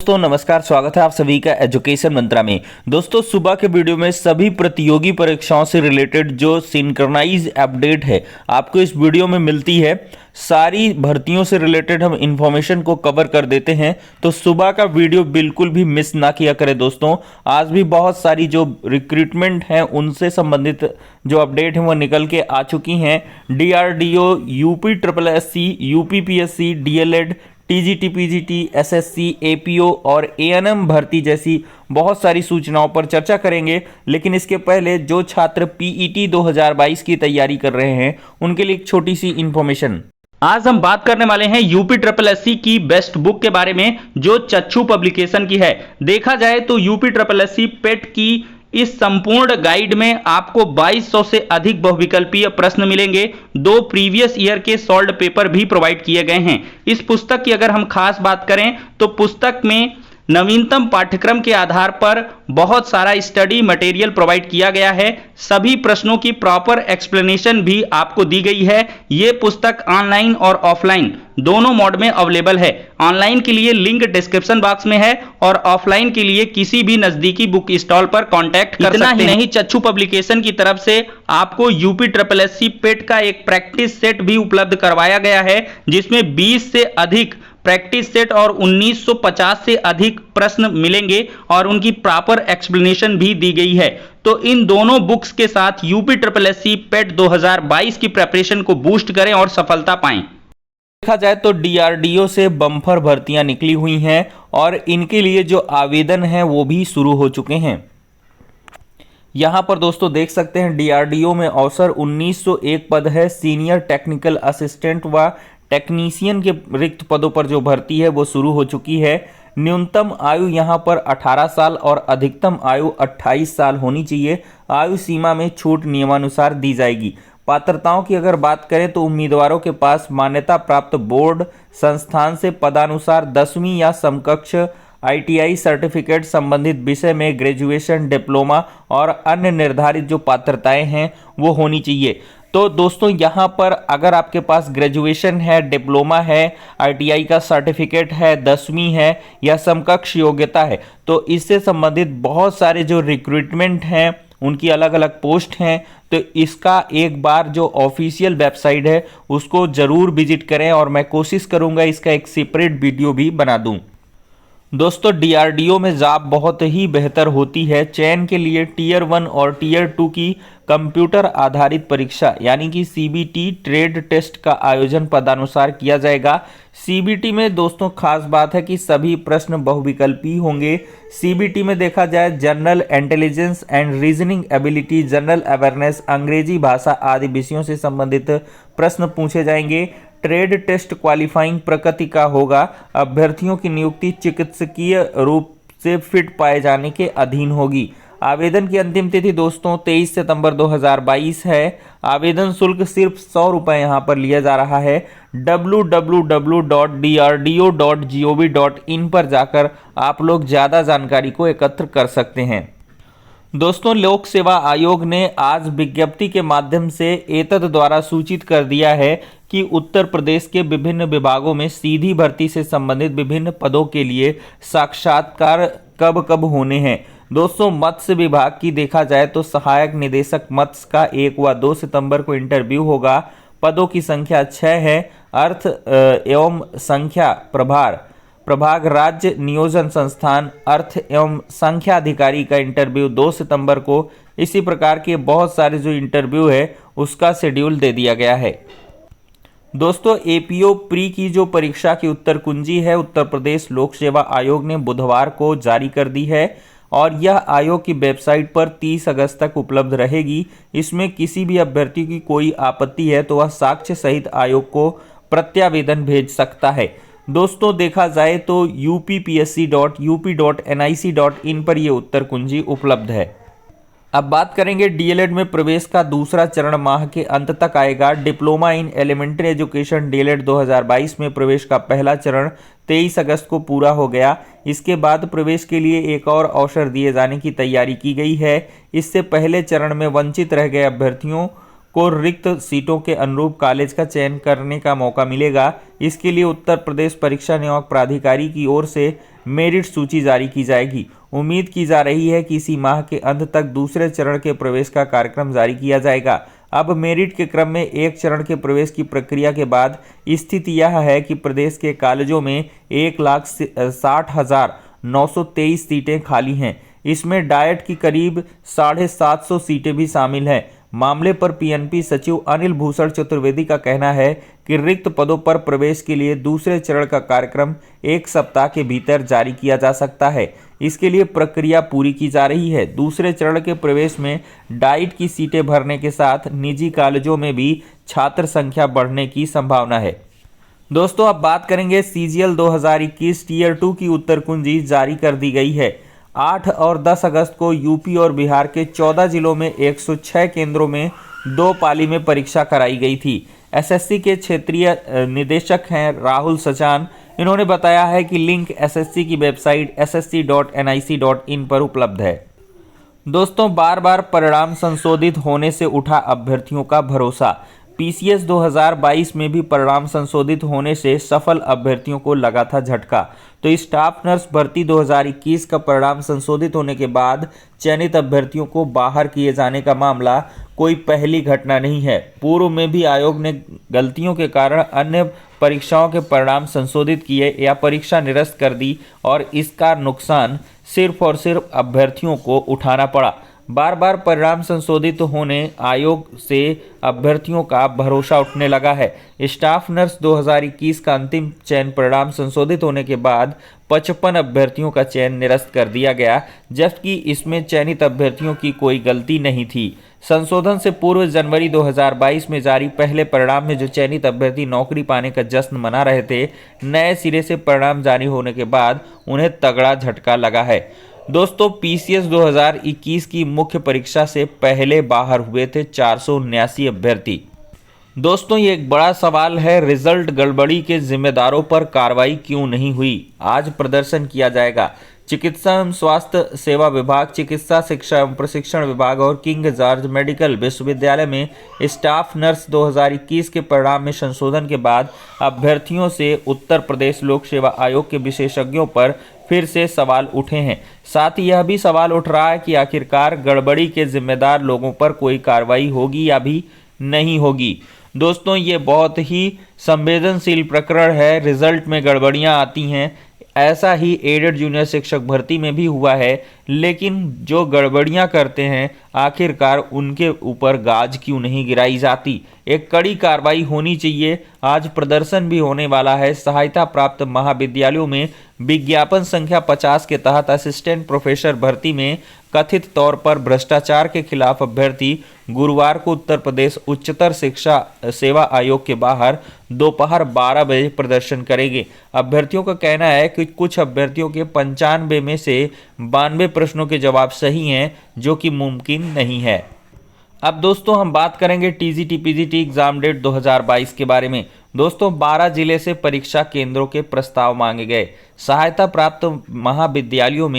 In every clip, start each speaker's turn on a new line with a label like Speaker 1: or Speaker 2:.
Speaker 1: दोस्तों नमस्कार, स्वागत है आप सभी का एजुकेशन मंत्रा में। दोस्तों सुबह के वीडियो में सभी प्रतियोगी परीक्षाओं से रिलेटेड जो सिंक्रोनाइज अपडेट है आपको इस वीडियो में मिलती है। सारी भर्तियों से रिलेटेड हम इंफॉर्मेशन को कवर कर देते हैं, तो सुबह का वीडियो बिल्कुल भी मिस ना किया करें। दोस्तों आज भी बहुत सारी जो रिक्रूटमेंट हैं उनसे संबंधित जो अपडेट हैं वो निकल के आ चुकी हैं। DRDO, UP triple SC, UPPSC, DElEd, TGT, PGT, SSC, APO और एएनएम भर्ती जैसी बहुत सारी सूचनाओं पर चर्चा करेंगे। लेकिन इसके पहले जो छात्र पीईटी 2022 की तैयारी कर रहे हैं उनके लिए एक छोटी सी इंफॉर्मेशन।
Speaker 2: आज हम बात करने वाले हैं यूपी ट्रिपल एससी की बेस्ट बुक के बारे में जो चच्चू पब्लिकेशन की है। देखा जाए तो यूपी ट्रिपल एससी पेट की इस संपूर्ण गाइड में आपको 2200 से अधिक बहुविकल्पीय प्रश्न मिलेंगे। 2 प्रीवियस ईयर के सॉल्व्ड पेपर भी प्रोवाइड किए गए हैं। इस पुस्तक की अगर हम खास बात करें तो पुस्तक में नवीनतम पाठ्यक्रम के आधार पर बहुत सारा स्टडी मटेरियल प्रोवाइड किया गया है। सभी प्रश्नों की प्रॉपर एक्सप्लेनेशन भी आपको दी गई है। यह पुस्तक ऑनलाइन और ऑफलाइन दोनों मोड में अवेलेबल है। ऑनलाइन के लिए लिंक डिस्क्रिप्शन बॉक्स में है और ऑफलाइन के लिए किसी भी नजदीकी बुक स्टॉल पर कांटेक्ट कर सकते हैं। इतना ही नहीं, चच्चू पब्लिकेशन की तरफ से आपको यूपी ट्रिपल एससी पेट का एक प्रैक्टिस सेट भी उपलब्ध करवाया गया है, जिसमें 20 से अधिक प्रैक्टिस सेट और 1950 से अधिक प्रश्न मिलेंगे और उनकी प्रॉपर एक्सप्लेनेशन भी दी गई है। तो इन दोनों बुक्स के साथ यूपी ट्रिपल एससी पेट 2022 की प्रिपरेशन को बूस्ट करें और सफलता पाएं।
Speaker 1: देखा जाए तो डीआरडीओ से बम्पर भर्तियां निकली हुई हैं और इनके लिए जो आवेदन है वो भी शुरू हो चुके हैं। यहां पर दोस्तों देख सकते हैं डीआरडीओ में अवसर 1901 पद है। सीनियर टेक्निकल असिस्टेंट व टेक्नीशियन के रिक्त पदों पर जो भर्ती है वो शुरू हो चुकी है। न्यूनतम आयु यहां पर 18 साल और अधिकतम आयु 28 साल होनी चाहिए। आयु सीमा में छूट नियमानुसार दी जाएगी। पात्रताओं की अगर बात करें तो उम्मीदवारों के पास मान्यता प्राप्त बोर्ड संस्थान से पदानुसार 10वीं या समकक्ष आईटीआई सर्टिफिकेट संबंधित विषय में ग्रेजुएशन, डिप्लोमा और अन्य निर्धारित जो पात्रताएं हैं वो होनी चाहिए। तो दोस्तों यहाँ पर अगर आपके पास ग्रेजुएशन है, डिप्लोमा है, आईटीआई का सर्टिफिकेट है, 10वीं है या समकक्ष योग्यता है, तो इससे संबंधित बहुत सारे जो रिक्रूटमेंट हैं उनकी अलग अलग पोस्ट हैं। तो इसका एक बार जो ऑफिशियल वेबसाइट है उसको ज़रूर विजिट करें और मैं कोशिश करूँगा इसका एक सेपरेट वीडियो भी बना दूँ। दोस्तों डीआरडीओ में जॉब बहुत ही बेहतर होती है। चयन के लिए टियर 1 और टियर 2 की कंप्यूटर आधारित परीक्षा यानी कि सीबीटी ट्रेड टेस्ट का आयोजन पदानुसार किया जाएगा। सीबीटी में दोस्तों खास बात है कि सभी प्रश्न बहुविकल्पी होंगे। सीबीटी में देखा जाए general intelligence and reasoning ability, general awareness, अंग्रेजी भाषा आदि विषयों से संबंधित प्रश्न पूछे जाएंगे। ट्रेड टेस्ट क्वालिफाइंग प्रकृति का होगा। अभ्यर्थियों की नियुक्ति चिकित्सकीय रूप से फिट पाए जाने के अधीन होगी। आवेदन की अंतिम तिथि दोस्तों 23 सितंबर 2022 है। आवेदन शुल्क सिर्फ 100 रुपये यहाँ पर लिया जा रहा है। www.drdo.gov.in पर जाकर आप लोग ज़्यादा जानकारी को एकत्र कर सकते हैं। दोस्तों लोक सेवा आयोग ने आज विज्ञप्ति के माध्यम से एतद द्वारा सूचित कर दिया है कि उत्तर प्रदेश के विभिन्न विभागों में सीधी भर्ती से संबंधित विभिन्न पदों के लिए साक्षात्कार कब कब होने हैं। दोस्तों मत्स्य विभाग की देखा जाए तो सहायक निदेशक मत्स्य का 1 व 2 सितंबर को इंटरव्यू होगा। पदों की संख्या 6 है। अर्थ एवं संख्या प्रभाग राज्य नियोजन संस्थान अर्थ एवं संख्या अधिकारी का इंटरव्यू 2 सितंबर को। इसी प्रकार के बहुत सारे जो इंटरव्यू है उसका शेड्यूल दे दिया गया है। दोस्तों एपीओ प्री की जो परीक्षा की उत्तर कुंजी है उत्तर प्रदेश लोक सेवा आयोग ने बुधवार को जारी कर दी है और यह आयोग की वेबसाइट पर 30 अगस्त तक उपलब्ध रहेगी। इसमें किसी भी अभ्यर्थी की कोई आपत्ति है तो वह साक्ष्य सहित आयोग को प्रत्यावेदन भेज सकता है। दोस्तों देखा जाए तो uppsc.up.nic.in पर यह उत्तर कुंजी उपलब्ध है। अब बात करेंगे डीएलएड में प्रवेश का दूसरा चरण माह के अंत तक आएगा। Diploma in elementary education DElEd 2022 में प्रवेश का पहला चरण 23 अगस्त को पूरा हो गया। इसके बाद प्रवेश के लिए एक और अवसर दिए जाने की तैयारी की गई है। इससे पहले चरण में वंचित रह गए अभ्यर्थियों को रिक्त सीटों के अनुरूप कॉलेज का चयन करने का मौका मिलेगा। इसके लिए उत्तर प्रदेश परीक्षा नियामक प्राधिकारी की ओर से मेरिट सूची जारी की जाएगी। उम्मीद की जा रही है कि इसी माह के अंत तक दूसरे चरण के प्रवेश का कार्यक्रम जारी किया जाएगा। अब मेरिट के क्रम में एक चरण के प्रवेश की प्रक्रिया के बाद स्थिति यह है कि प्रदेश के कॉलेजों में 1,60,923 सीटें खाली हैं। इसमें डाइट की करीब 750 सीटें भी शामिल हैं। मामले पर पीएनपी सचिव अनिल भूषण चतुर्वेदी का कहना है कि रिक्त पदों पर प्रवेश के लिए दूसरे चरण का कार्यक्रम 1 सप्ताह के भीतर जारी किया जा सकता है। इसके लिए प्रक्रिया पूरी की जा रही है। दूसरे चरण के प्रवेश में डाइट की सीटें भरने के साथ निजी कॉलेजों में भी छात्र संख्या बढ़ने की संभावना है। दोस्तों, अब बात करेंगे सीजीएल 2021 टीयर 2 की उत्तर कुंजी जारी कर दी गई है। 8 और 10 अगस्त को यूपी और बिहार के 14 जिलों में 106 केंद्रों में 2 पाली में परीक्षा कराई गई थी। एसएससी के क्षेत्रीय निदेशक हैं राहुल सचान। इन्होंने बताया है कि लिंक एसएससी की वेबसाइट ssc.nic.in पर उपलब्ध है। दोस्तों, बार बार परिणाम संशोधित होने से उठा अभ्यर्थियों का भरोसा। पीसीएस 2022 में भी परिणाम संशोधित होने से सफल अभ्यर्थियों को लगा था झटका। तो स्टाफ नर्स भर्ती 2021 का परिणाम संशोधित होने के बाद चयनित अभ्यर्थियों को बाहर किए जाने का मामला कोई पहली घटना नहीं है। पूर्व में भी आयोग ने गलतियों के कारण अन्य परीक्षाओं के परिणाम संशोधित किए या परीक्षा निरस्त कर दी और इसका नुकसान सिर्फ और सिर्फ अभ्यर्थियों को उठाना पड़ा। बार बार परिणाम संशोधित होने आयोग से अभ्यर्थियों का भरोसा उठने लगा है। स्टाफ नर्स 2021 का अंतिम चयन परिणाम संशोधित होने के बाद 55 अभ्यर्थियों का चयन निरस्त कर दिया गया, जबकि इसमें चयनित अभ्यर्थियों की कोई गलती नहीं थी। संशोधन से पूर्व जनवरी 2022 में जारी पहले परिणाम में जो चयनित अभ्यर्थी नौकरी पाने का जश्न मना रहे थे, नए सिरे से परिणाम जारी होने के बाद उन्हें तगड़ा झटका लगा है। दोस्तों, पीसीएस 2021 की मुख्य परीक्षा से पहले बाहर हुए थे 479 अभ्यर्थी। दोस्तों, ये एक बड़ा सवाल है, रिजल्ट गड़बड़ी के जिम्मेदारों पर कार्रवाई क्यों नहीं हुई? आज प्रदर्शन किया जाएगा। चिकित्सा एवं स्वास्थ्य सेवा विभाग, चिकित्सा शिक्षा एवं प्रशिक्षण विभाग और किंग जॉर्ज मेडिकल विश्वविद्यालय में स्टाफ नर्स 2021 के परिणाम में संशोधन के बाद अभ्यर्थियों से उत्तर प्रदेश लोक सेवा आयोग के विशेषज्ञों पर फिर से सवाल उठे हैं। साथ ही यह भी सवाल उठ रहा है कि आखिरकार गड़बड़ी के जिम्मेदार लोगों पर कोई कार्रवाई होगी या भी नहीं होगी। दोस्तों, ये बहुत ही संवेदनशील प्रकरण है। रिजल्ट में गड़बड़ियां आती हैं, ऐसा ही एडेड जूनियर शिक्षक भर्ती में भी हुआ है, लेकिन जो गड़बड़ियां करते हैं आखिरकार उनके ऊपर गाज क्यों नहीं गिराई जाती? एक कड़ी कार्रवाई होनी चाहिए। आज प्रदर्शन भी होने वाला है। सहायता प्राप्त महाविद्यालयों में विज्ञापन संख्या 50 के तहत असिस्टेंट प्रोफेसर भर्ती में कथित तौर पर भ्रष्टाचार के खिलाफ अभ्यर्थी गुरुवार को उत्तर प्रदेश उच्चतर शिक्षा सेवा आयोग के बाहर दोपहर 12 बजे प्रदर्शन करेंगे। अभ्यर्थियों का कहना है कि कुछ अभ्यर्थियों के 95 में से 92 प्रश्नों के जवाब सही हैं, जो कि मुमकिन नहीं है। अब दोस्तों, हम बात करेंगे टीजीटी पीजीटी एग्जाम डेट 2022 के बारे में। दोस्तों, 12 जिले से परीक्षा केंद्रों के प्रस्ताव मांगे गए। सहायता प्राप्त महाविद्यालयों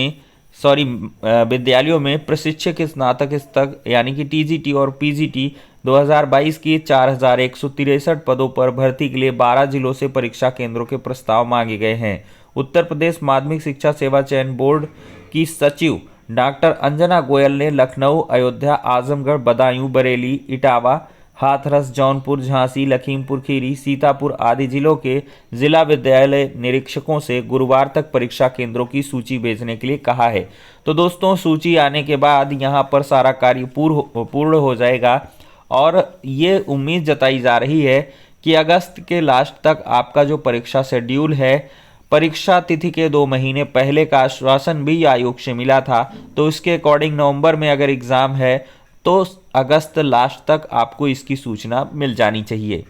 Speaker 1: में प्रशिक्षक स्नातक स्तर यानी कि टीजीटी और पीजीटी 2022 की 4163 पदों पर भर्ती के लिए 12 जिलों से परीक्षा केंद्रों के प्रस्ताव मांगे गए हैं। उत्तर प्रदेश माध्यमिक शिक्षा सेवा चयन बोर्ड की सचिव डॉक्टर अंजना गोयल ने लखनऊ, अयोध्या, आजमगढ़, बदायूं, बरेली, इटावा, हाथरस, जौनपुर, झांसी, लखीमपुर खीरी, सीतापुर आदि जिलों के जिला विद्यालय निरीक्षकों से गुरुवार तक परीक्षा केंद्रों की सूची भेजने के लिए कहा है। तो दोस्तों, सूची आने के बाद यहां पर सारा कार्य पूर्ण हो जाएगा और ये उम्मीद जताई जा रही है कि अगस्त के लास्ट तक आपका जो परीक्षा शेड्यूल है, परीक्षा तिथि के 2 महीने पहले का आश्वासन भी आयोग से मिला था, तो इसके अकॉर्डिंग नवंबर में अगर एग्ज़ाम है तो अगस्त लास्ट तक आपको इसकी सूचना मिल जानी चाहिए।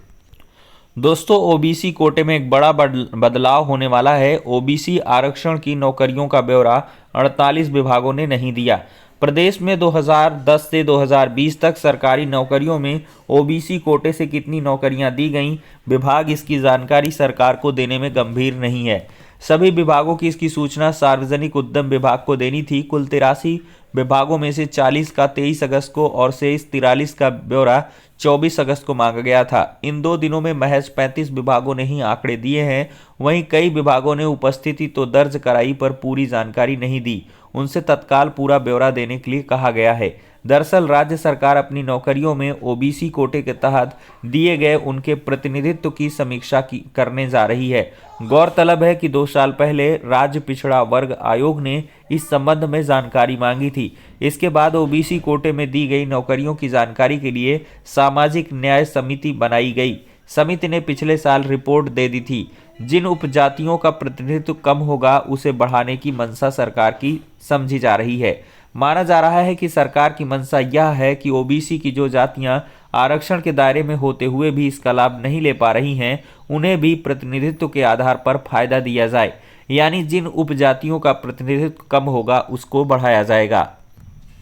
Speaker 1: दोस्तों, ओबीसी कोटे में एक बड़ा बदलाव होने वाला है। ओबीसी आरक्षण की नौकरियों का ब्यौरा 48 विभागों ने नहीं दिया। प्रदेश में 2010 से 2020 तक सरकारी नौकरियों में ओबीसी कोटे से कितनी नौकरियां दी गईं, विभाग इसकी जानकारी सरकार को देने में गंभीर नहीं है। सभी विभागों की इसकी सूचना सार्वजनिक उद्यम विभाग को देनी थी। कुल 83 विभागों में से 40 का 23 अगस्त को और शेष 43 का ब्यौरा 24 अगस्त को मांगा गया था। इन 2 दिनों में महज 35 विभागों ने ही आंकड़े दिए हैं। वहीं कई विभागों ने उपस्थिति तो दर्ज कराई पर पूरी जानकारी नहीं दी। उनसे तत्काल पूरा ब्यौरा देने के लिए कहा गया है। दरअसल राज्य सरकार अपनी नौकरियों में ओबीसी कोटे के तहत दिए गए उनके प्रतिनिधित्व की समीक्षा करने जा रही है। गौरतलब है कि 2 साल पहले राज्य पिछड़ा वर्ग आयोग ने इस संबंध में जानकारी मांगी थी। इसके बाद ओबीसी कोटे में दी गई नौकरियों की जानकारी के लिए सामाजिक न्याय समिति बनाई गई। समिति ने पिछले साल रिपोर्ट दे दी थी। जिन उपजातियों का प्रतिनिधित्व कम होगा उसे बढ़ाने की मंशा सरकार की समझी जा रही है। माना जा रहा है कि सरकार की मंशा यह है कि ओबीसी की जो जातियां आरक्षण के दायरे में होते हुए भी इसका लाभ नहीं ले पा रही हैं, उन्हें भी प्रतिनिधित्व के आधार पर फायदा दिया जाए, यानी जिन उपजातियों का प्रतिनिधित्व कम होगा उसको बढ़ाया जाएगा।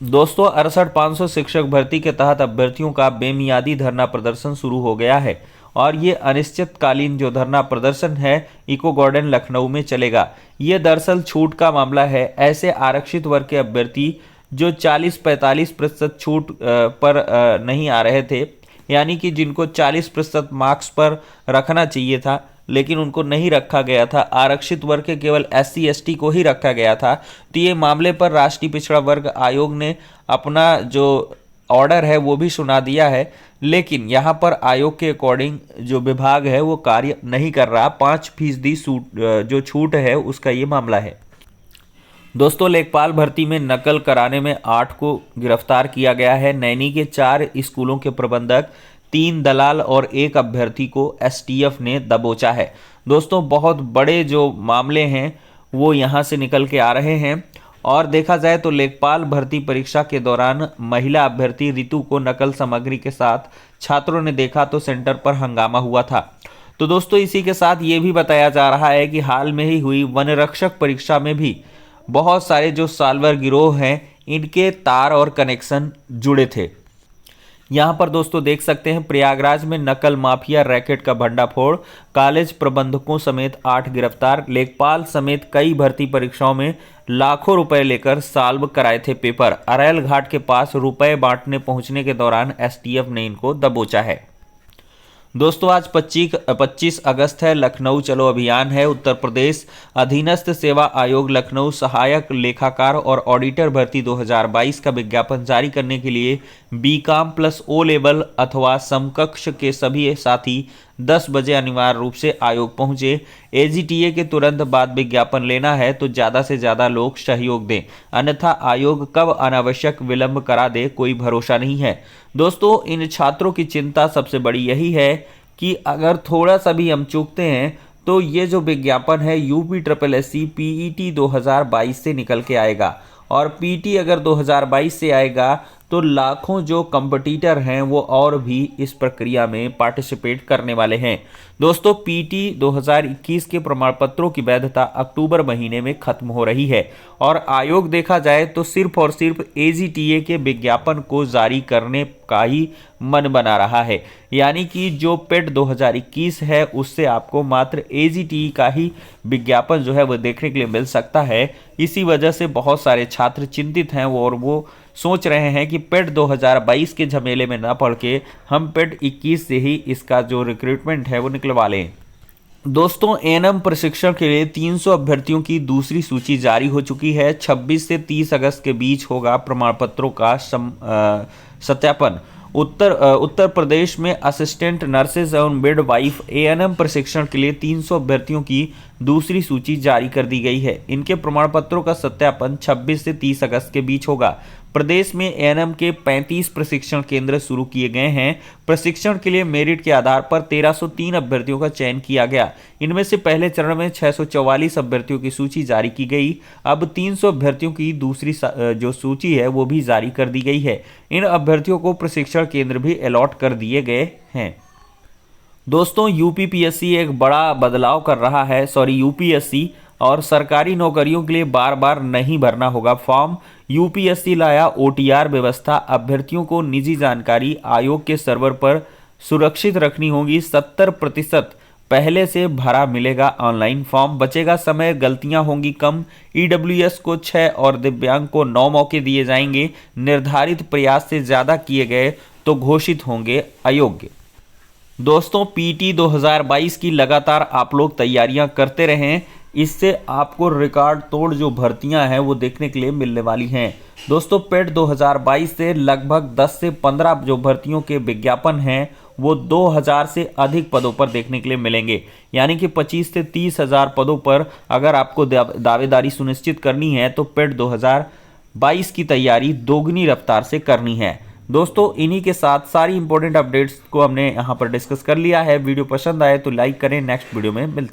Speaker 1: दोस्तों 68,500 शिक्षक भर्ती के तहत अभ्यर्थियों का बेमियादी धरना प्रदर्शन शुरू हो गया है और ये अनिश्चितकालीन जो धरना प्रदर्शन है इको गार्डन लखनऊ में चलेगा। ये दरअसल छूट का मामला है। ऐसे आरक्षित वर्ग के अभ्यर्थी जो 40-45% छूट पर नहीं आ रहे थे, यानी कि जिनको 40% मार्क्स पर रखना चाहिए था लेकिन उनको नहीं रखा गया था, आरक्षित वर्ग के केवल SC ST को ही रखा गया था। तो ये मामले पर राष्ट्रीय पिछड़ा वर्ग आयोग ने अपना जो ऑर्डर है वो भी सुना दिया है, लेकिन यहाँ पर आयोग के अकॉर्डिंग जो विभाग है वो कार्य नहीं कर रहा। 5% जो छूट है उसका ये मामला है। दोस्तों लेखपाल भर्ती में नकल कराने में 8 को गिरफ्तार किया गया है। नैनी के 4 स्कूलों के प्रबंधक, 3 दलाल और 1 अभ्यर्थी को STF ने दबोचा है। दोस्तों बहुत बड़े जो मामले हैं वो यहाँ से निकल के आ रहे हैं। और देखा जाए तो लेखपाल भर्ती परीक्षा के दौरान महिला अभ्यर्थी रितु को नकल सामग्री के साथ छात्रों ने देखा तो सेंटर पर हंगामा हुआ था। तो दोस्तों इसी के साथ ये भी बताया जा रहा है कि हाल में ही हुई वन रक्षक परीक्षा में भी बहुत सारे जो साल्वर गिरोह हैं इनके तार और कनेक्शन जुड़े थे। यहाँ पर दोस्तों देख सकते हैं प्रयागराज में नकल माफिया रैकेट का भंडाफोड़, कॉलेज प्रबंधकों समेत 8 गिरफ्तार। लेखपाल समेत कई भर्ती परीक्षाओं में लाखों रुपए लेकर सॉल्व कराए थे पेपर। अरैल घाट के पास रुपए बांटने पहुंचने के दौरान STF ने इनको दबोचा है। दोस्तों आज 25 अगस्त है। लखनऊ चलो अभियान है। उत्तर प्रदेश अधीनस्थ सेवा आयोग लखनऊ सहायक लेखाकार और ऑडिटर भर्ती 2022 का विज्ञापन जारी करने के लिए BCom + O लेवल अथवा समकक्ष के सभी साथी 10 बजे अनिवार्य रूप से आयोग पहुंचे। AGTA के तुरंत बाद विज्ञापन लेना है तो ज़्यादा से ज़्यादा लोग सहयोग दें, अन्यथा आयोग कब अनावश्यक विलंब करा दे कोई भरोसा नहीं है। दोस्तों इन छात्रों की चिंता सबसे बड़ी यही है कि अगर थोड़ा सा भी हम चूकते हैं तो ये जो विज्ञापन है UPSSC PET 2022 से निकल के आएगा और PT अगर 2022 से आएगा तो लाखों जो कंपटीटर हैं वो और भी इस प्रक्रिया में पार्टिसिपेट करने वाले हैं। दोस्तों PT 2021 के प्रमाण पत्रों की वैधता अक्टूबर महीने में खत्म हो रही है और आयोग देखा जाए तो सिर्फ और सिर्फ AGTA के विज्ञापन को जारी करने का ही मन बना रहा है, यानी कि जो पेट 2021 है उससे आपको मात्र AGTA का ही विज्ञापन जो है वो देखने के लिए मिल सकता है। इसी वजह से बहुत सारे छात्र चिंतित हैं और वो सोच रहे हैं कि पेट 2022 के झमेले में ना पड़ के हम पेट 21 से ही इसका जो रिक्रूटमेंट है वो निकलवा लें। दोस्तों ANM प्रशिक्षण के लिए 300 अभ्यर्थियों की दूसरी सूची जारी हो चुकी है। 26 से 30 अगस्त के बीच होगा प्रमाण पत्रों का सत्यापन। उत्तर प्रदेश में असिस्टेंट नर्सेज एवं मिडवाइफ ANM प्रशिक्षण के लिए 300 अभ्यर्थियों की दूसरी सूची जारी कर दी गई है। इनके प्रमाण पत्रों का सत्यापन 26 से 30 अगस्त के बीच होगा। प्रदेश में ANM के 35 प्रशिक्षण केंद्र शुरू किए गए हैं। प्रशिक्षण के लिए मेरिट के आधार पर 1303 अभ्यर्थियों का चयन किया गया। इनमें से पहले चरण में 644 अभ्यर्थियों की सूची जारी की गई। अब 300 अभ्यर्थियों की दूसरी जो सूची है वो भी जारी कर दी गई है। इन अभ्यर्थियों को प्रशिक्षण केंद्र भी अलॉट कर दिए गए हैं। दोस्तों UPPSC एक बड़ा बदलाव कर रहा है। UPSC और सरकारी नौकरियों के लिए बार बार नहीं भरना होगा फॉर्म। UPSC लाया OTR व्यवस्था। अभ्यर्थियों को निजी जानकारी आयोग के सर्वर पर सुरक्षित रखनी होगी। 70% पहले से भरा मिलेगा ऑनलाइन फॉर्म, बचेगा समय, गलतियां होंगी कम। ईडब्ल्यूएस को 6 और दिव्यांग को 9 मौके दिए जाएंगे। निर्धारित प्रयास से ज़्यादा किए गए तो घोषित होंगे अयोग्य। दोस्तों पीटी 2022 की लगातार आप लोग तैयारियां करते रहें, इससे आपको रिकॉर्ड तोड़ जो भर्तियां हैं वो देखने के लिए मिलने वाली हैं। दोस्तों पेट 2022 से लगभग 10 से 15 जो भर्तियों के विज्ञापन हैं वो 2000 से अधिक पदों पर देखने के लिए मिलेंगे, यानी कि 25 से 30 हजार पदों पर अगर आपको दावेदारी सुनिश्चित करनी है तो पेट 2022 की तैयारी दोगुनी रफ्तार से करनी है। दोस्तों इन्हीं के साथ सारी इंपॉर्टेंट अपडेट्स को हमने यहाँ पर डिस्कस कर लिया है। वीडियो पसंद आए तो लाइक करें। नेक्स्ट वीडियो में मिलते हैं।